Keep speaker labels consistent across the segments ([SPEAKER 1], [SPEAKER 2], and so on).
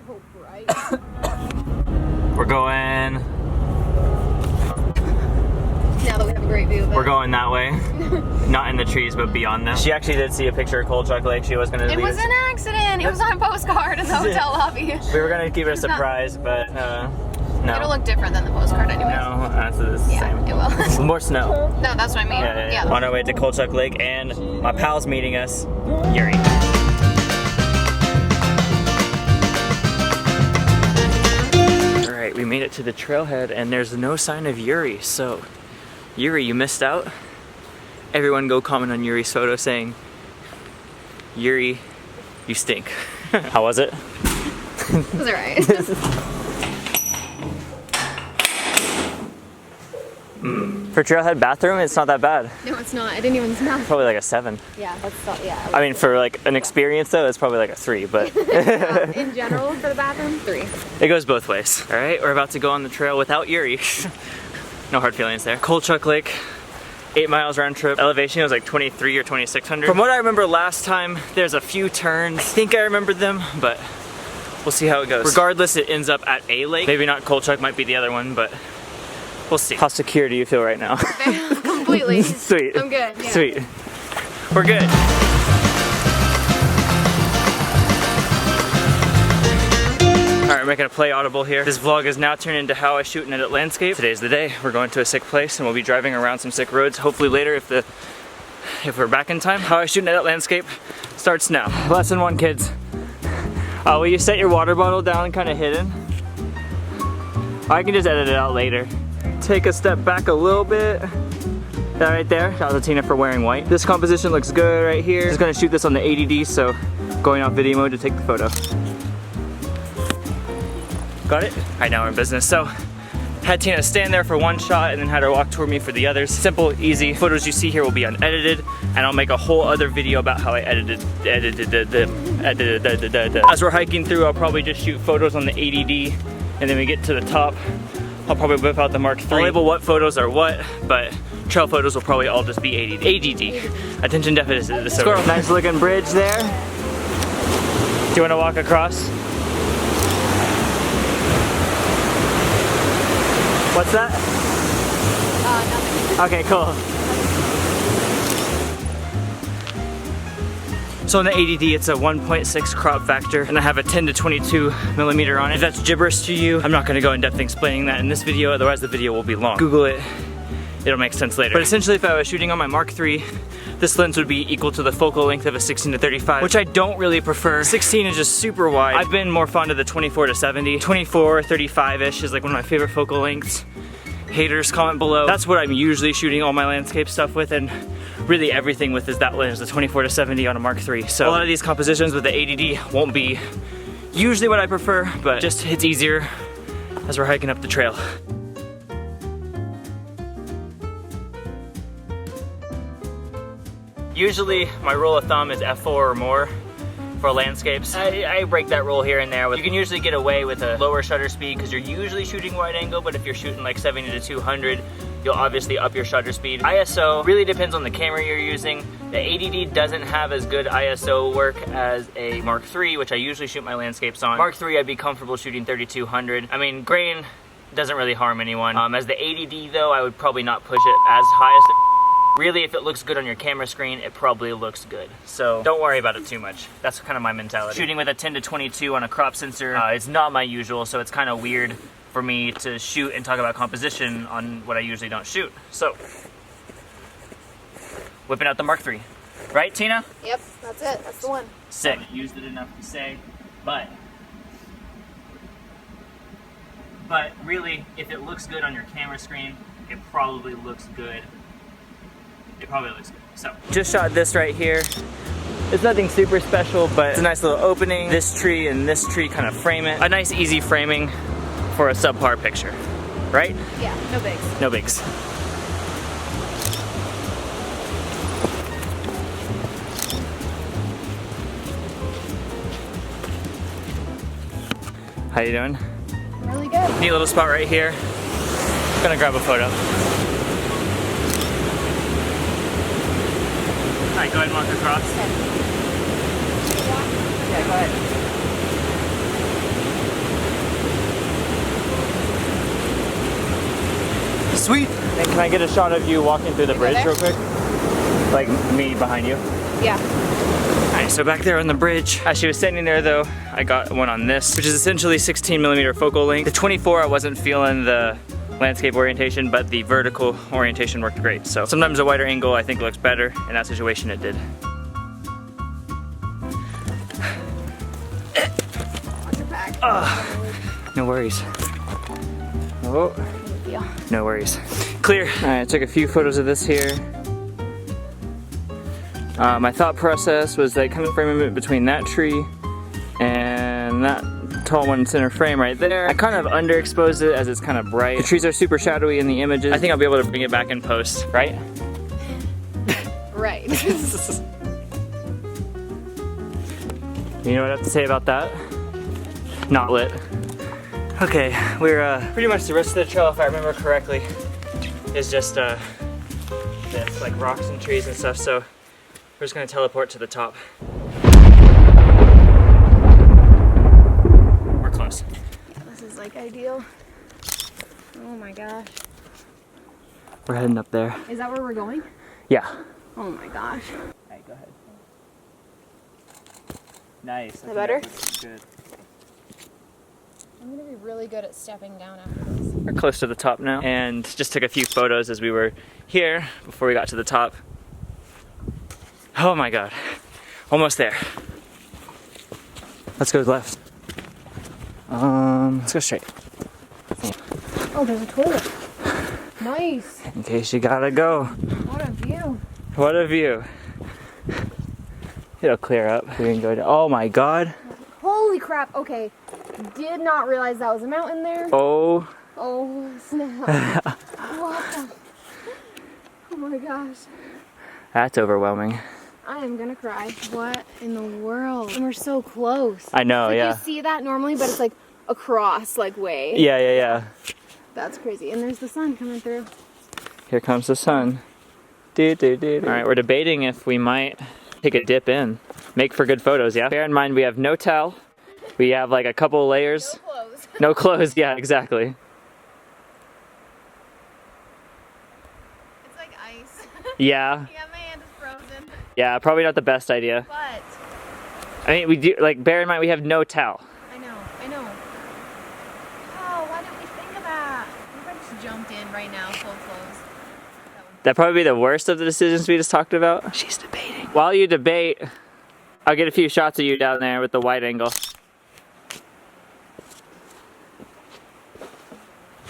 [SPEAKER 1] hope, right?
[SPEAKER 2] We're going.
[SPEAKER 1] Now that we have a great view of it.
[SPEAKER 2] We're going that way. Not in the trees, but beyond them. She actually did see a picture of Colchuck Lake. She was gonna leave
[SPEAKER 1] It was an accident. It was on a postcard in the hotel lobby.
[SPEAKER 2] We were gonna keep it a surprise, but no.
[SPEAKER 1] It'll look different than the postcard anyway.
[SPEAKER 2] No, that's the same.
[SPEAKER 1] It will.
[SPEAKER 2] More snow.
[SPEAKER 1] No, that's what I mean.
[SPEAKER 2] Yeah. On our way to Colchuck Lake, and my pal's meeting us, Yuri. Alright, we made it to the trailhead, and there's no sign of Yuri, so Yuri, you missed out. Everyone go comment on Yuri's photo saying, Yuri, you stink. How was it?
[SPEAKER 1] It was alright.
[SPEAKER 2] For trailhead bathroom, it's not that bad.
[SPEAKER 1] No, it's not. I didn't even smell.
[SPEAKER 2] Probably like a 7.
[SPEAKER 1] Yeah, that's not, yeah.
[SPEAKER 2] I mean, for like an experience though, it's probably like a 3, but
[SPEAKER 1] In general, for the bathroom, 3.
[SPEAKER 2] it goes both ways. All right, we're about to go on the trail without Yuri. No hard feelings there. Colchuck Lake, 8 miles round trip. Elevation was like 23 or 2600. From what I remember last time, there's a few turns. I think I remembered them, but we'll see how it goes. Regardless, it ends up at a lake. Maybe not Colchuck, might be the other one, but we'll see. How secure do you feel right now?
[SPEAKER 1] Completely.
[SPEAKER 2] Sweet.
[SPEAKER 1] I'm good. Yeah.
[SPEAKER 2] Sweet. We're good. Alright, making a play audible here. This vlog is now turned into how I shoot and edit landscape. Today's the day. We're going to a sick place and we'll be driving around some sick roads. Hopefully later if we're back in time. How I shoot and edit landscape starts now. Lesson 1, kids. Will you set your water bottle down kind of hidden? I can just edit it out later. Take a step back a little bit. That right there. Shout out to Tina for wearing white. This composition looks good right here. Just gonna shoot this on the ADD, so going off video mode to take the photo. Got it? All right, now we're in business. So, had Tina stand there for one shot and then had her walk toward me for the others. Simple, easy. Photos you see here will be unedited, and I'll make a whole other video about how I edited. As we're hiking through, I'll probably just shoot photos on the ADD, and then we get to the top, I'll probably whip out the Mark III. I'll label what photos are what, but trail photos will probably all just be ADD. Attention deficit disorder. Nice looking bridge there. Do you want to walk across? What's that?
[SPEAKER 1] Nothing.
[SPEAKER 2] Okay, cool. So on the ADD, it's a 1.6 crop factor, and I have a 10 to 22 millimeter on it. If that's gibberish to you, I'm not gonna go in depth explaining that in this video, otherwise the video will be long. Google it, it'll make sense later. But essentially, if I was shooting on my Mark III, this lens would be equal to the focal length of a 16 to 35, which I don't really prefer. 16 is just super wide. I've been more fond of the 24 to 70. 24, 35-ish is like one of my favorite focal lengths. Haters, comment below. That's what I'm usually shooting all my landscape stuff with, and really everything with is that lens, the 24 to 70 on a Mark III. So a lot of these compositions with the ADD won't be usually what I prefer, but just it's easier as we're hiking up the trail. Usually my rule of thumb is f4 or more for landscapes. I break that rule here and there. You can usually get away with a lower shutter speed because you're usually shooting wide angle, but if you're shooting like 70 to 200, you'll obviously up your shutter speed. ISO really depends on the camera you're using. The ADD doesn't have as good ISO work as a Mark III, which I usually shoot my landscapes on. Mark III, I'd be comfortable shooting 3200. I mean, grain doesn't really harm anyone. As the ADD though, I would probably not push it as high as the really, if it looks good on your camera screen, it probably looks good. So don't worry about it too much. That's kind of my mentality. Shooting with a 10 to 22 on a crop sensor, it's not my usual, so it's kind of weird for me to shoot and talk about composition on what I usually don't shoot. So, whipping out the Mark III. Right, Tina?
[SPEAKER 1] Yep, that's it. That's the one.
[SPEAKER 2] Sick. I haven't used it enough to say, but really, if it looks good on your camera screen, it probably looks good. It probably looks good. So, just shot this right here. It's nothing super special, but it's a nice little opening. This tree and this tree kind of frame it. A nice easy framing for a subpar picture, right?
[SPEAKER 1] Yeah, no bigs.
[SPEAKER 2] No bigs. How you doing?
[SPEAKER 1] Really good.
[SPEAKER 2] Neat little spot right here. Gonna grab a photo. Alright, go ahead and walk across.
[SPEAKER 1] Okay. Yeah, go ahead.
[SPEAKER 2] Sweet. And can I get a shot of you walking through the bridge real quick? Like me behind you?
[SPEAKER 1] Yeah.
[SPEAKER 2] Alright, so back there on the bridge, as she was standing there though, I got one on this, which is essentially 16mm focal length. The 24, I wasn't feeling the landscape orientation, but the vertical orientation worked great. So sometimes a wider angle I think looks better. In that situation it did. No worries. Oh, no worries. Clear. All right, I took a few photos of this here. My thought process was that kind of framing it between that tree and that tall one center frame right there. I kind of underexposed it as it's kind of bright. The trees are super shadowy in the images. I think I'll be able to bring it back in post, right?
[SPEAKER 1] Right.
[SPEAKER 2] You know what I have to say about that? Not lit. Okay, we're pretty much the rest of the trail, if I remember correctly, is just this, like rocks and trees and stuff, so we're just gonna teleport to the top. We're close.
[SPEAKER 1] Yeah, this is like ideal. Oh my gosh.
[SPEAKER 2] We're heading up there.
[SPEAKER 1] Is that where we're going?
[SPEAKER 2] Yeah.
[SPEAKER 1] Oh my gosh.
[SPEAKER 2] Alright, go ahead. Nice.
[SPEAKER 1] Is that better?
[SPEAKER 2] Good.
[SPEAKER 1] I'm gonna be really good at stepping down after this.
[SPEAKER 2] We're close to the top now, and just took a few photos as we were here before we got to the top. Oh my god. Almost there. Let's go left. Let's go straight.
[SPEAKER 1] Oh, there's a toilet. Nice.
[SPEAKER 2] In case you gotta go.
[SPEAKER 1] What a view.
[SPEAKER 2] What a view. It'll clear up. We can go to, oh my god.
[SPEAKER 1] Holy crap. Okay. Did not realize that was a mountain there.
[SPEAKER 2] Oh.
[SPEAKER 1] Oh, snap. What the? Oh my gosh.
[SPEAKER 2] That's overwhelming.
[SPEAKER 1] I am gonna cry. What in the world? And we're so close.
[SPEAKER 2] I know,
[SPEAKER 1] like
[SPEAKER 2] yeah.
[SPEAKER 1] You see that normally, but it's like across, like way.
[SPEAKER 2] Yeah.
[SPEAKER 1] That's crazy. And there's the sun coming through.
[SPEAKER 2] Here comes the sun. Alright, we're debating if we might take a dip in. Make for good photos, yeah? Bear in mind we have no towel. We have like a couple layers.
[SPEAKER 1] No clothes.
[SPEAKER 2] No clothes, yeah, exactly.
[SPEAKER 1] It's like ice.
[SPEAKER 2] Yeah.
[SPEAKER 1] Yeah, my hand is frozen.
[SPEAKER 2] Yeah, probably not the best idea.
[SPEAKER 1] But
[SPEAKER 2] I mean, we do, like, bear in mind we have no towel.
[SPEAKER 1] I know. Oh, why didn't we think of that? What if I just jumped in right now, full clothes?
[SPEAKER 2] That'd probably be the worst of the decisions we just talked about. She's debating. While you debate, I'll get a few shots of you down there with the wide angle.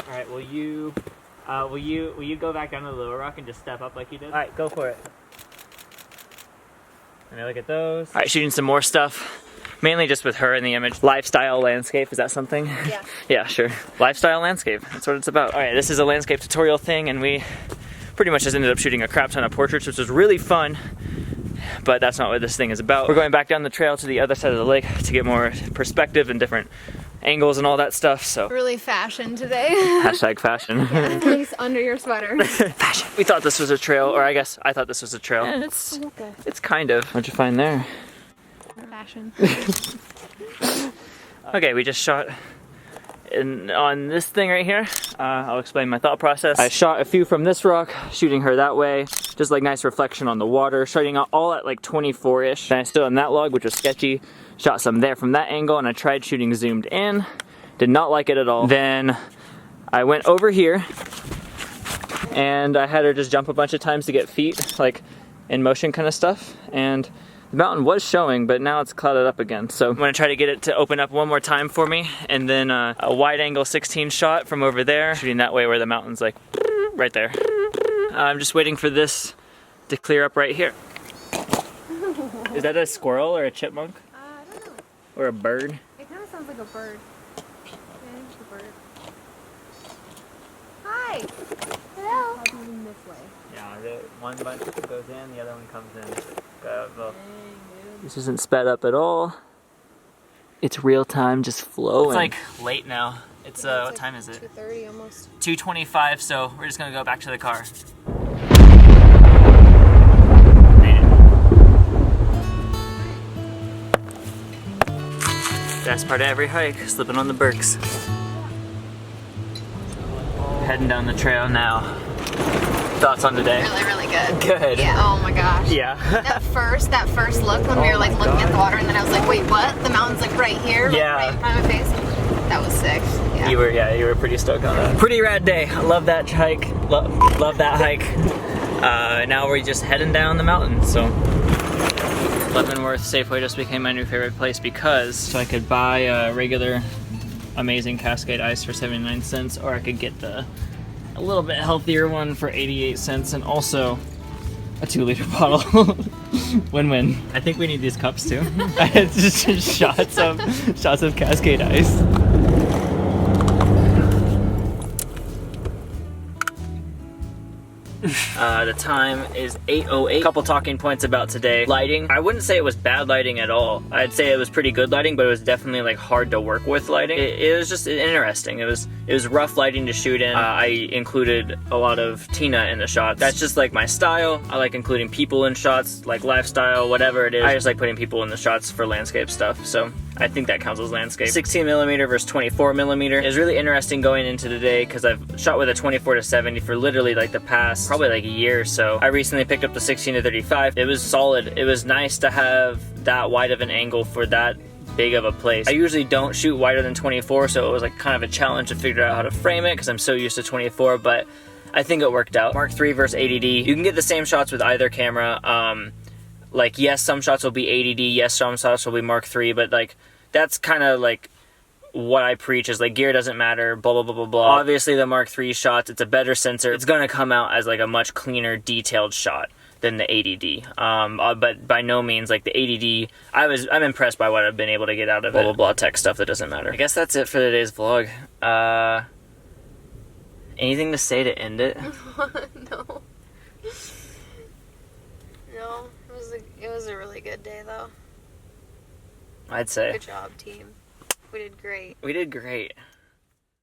[SPEAKER 2] All right, will you go back down to the lower rock and just step up like you did? All right, go for it. Let me look at those. All right, shooting some more stuff. Mainly just with her in the image. Lifestyle landscape, is that something?
[SPEAKER 1] Yeah.
[SPEAKER 2] Yeah, sure. Lifestyle landscape, that's what it's about. All right, this is a landscape tutorial thing, and we pretty much just ended up shooting a crap ton of portraits, which was really fun, but that's not what this thing is about. We're going back down the trail to the other side of the lake to get more perspective and different angles and all that stuff, so.
[SPEAKER 1] Really fashion today.
[SPEAKER 2] Hashtag fashion.
[SPEAKER 1] At least under your sweater.
[SPEAKER 2] Fashion. We thought this was a trail, or I guess I thought this was a trail. And it's kind of. What'd you find there?
[SPEAKER 1] Fashion.
[SPEAKER 2] Okay, we just shot on this thing right here. I'll explain my thought process. I shot a few from this rock, shooting her that way. Just like nice reflection on the water, starting out all at like 24-ish. Then I stood on that log, which was sketchy. Shot some there from that angle, and I tried shooting zoomed in. Did not like it at all. Then I went over here, and I had her just jump a bunch of times to get feet, like in motion kind of stuff. And the mountain was showing, but now it's clouded up again. So I'm gonna try to get it to open up one more time for me, and then a wide angle 16 shot from over there, shooting that way where the mountain's like right there. I'm just waiting for this to clear up right here. Is that a squirrel or a chipmunk?
[SPEAKER 1] I don't know.
[SPEAKER 2] Or a bird?
[SPEAKER 1] It kind of sounds like a bird. Yeah, it's a bird. Hi! Hello! Moving this way.
[SPEAKER 2] Yeah, one bunch goes in, the other one comes in. This isn't sped up at all. It's real time, just flowing. It's like late now. It's what
[SPEAKER 1] like
[SPEAKER 2] time is it?
[SPEAKER 1] 2:30 almost.
[SPEAKER 2] 2:25, so we're just gonna go back to the car. Best part of every hike, slipping on the berks. Heading heading down the trail now. Thoughts on today?
[SPEAKER 1] Really, really good.
[SPEAKER 2] Good.
[SPEAKER 1] Yeah, oh my gosh.
[SPEAKER 2] Yeah.
[SPEAKER 1] that first look when we were like looking at the water, and then I was like, wait, what? The mountain's like right here, like, right in front of my face. That was sick. Yeah.
[SPEAKER 2] You were pretty stoked on that. Pretty rad day. I love that hike. Love that hike. Now we're just heading down the mountain, so. Leavenworth Safeway just became my new favorite place because so I could buy a regular amazing Cascade Ice for 79 cents, or I could get a little bit healthier one for 88 cents, and also a 2-liter bottle. Win-win. I think we need these cups too. Just shots of Cascade Ice. The time is 8:08. Couple talking points about today. Lighting. I wouldn't say it was bad lighting at all. I'd say it was pretty good lighting, but it was definitely like hard to work with lighting. It was just interesting. It was rough lighting to shoot in. I included a lot of Tina in the shots. That's just like my style. I like including people in shots, like lifestyle, whatever it is. I just like putting people in the shots for landscape stuff. So I think that counts as landscape. 16mm versus 24mm is really interesting going into today because I've shot with a 24-70 for literally like the past probably like a year or so. I recently picked up the 16-35. It was solid. It was nice to have that wide of an angle for that big of a place. I usually don't shoot wider than 24, so it was like kind of a challenge to figure out how to frame it because I'm so used to 24, but I think it worked out. Mark III versus 80D. You can get the same shots with either camera. Like, yes, some shots will be 80D, yes, some shots will be Mark III, but like, that's kind of like what I preach is like gear doesn't matter, blah, blah, blah, blah, blah. Obviously the Mark III shots, it's a better sensor. It's gonna come out as like a much cleaner, detailed shot than the 80D. But by no means, like the 80D, I'm impressed by what I've been able to get out of it. Blah, blah, blah, tech stuff that doesn't matter. I guess that's it for today's vlog. Anything to say to end it?
[SPEAKER 1] No. No, it was a really good day though.
[SPEAKER 2] I'd say.
[SPEAKER 1] Good job, team. We did great.
[SPEAKER 2] We did great.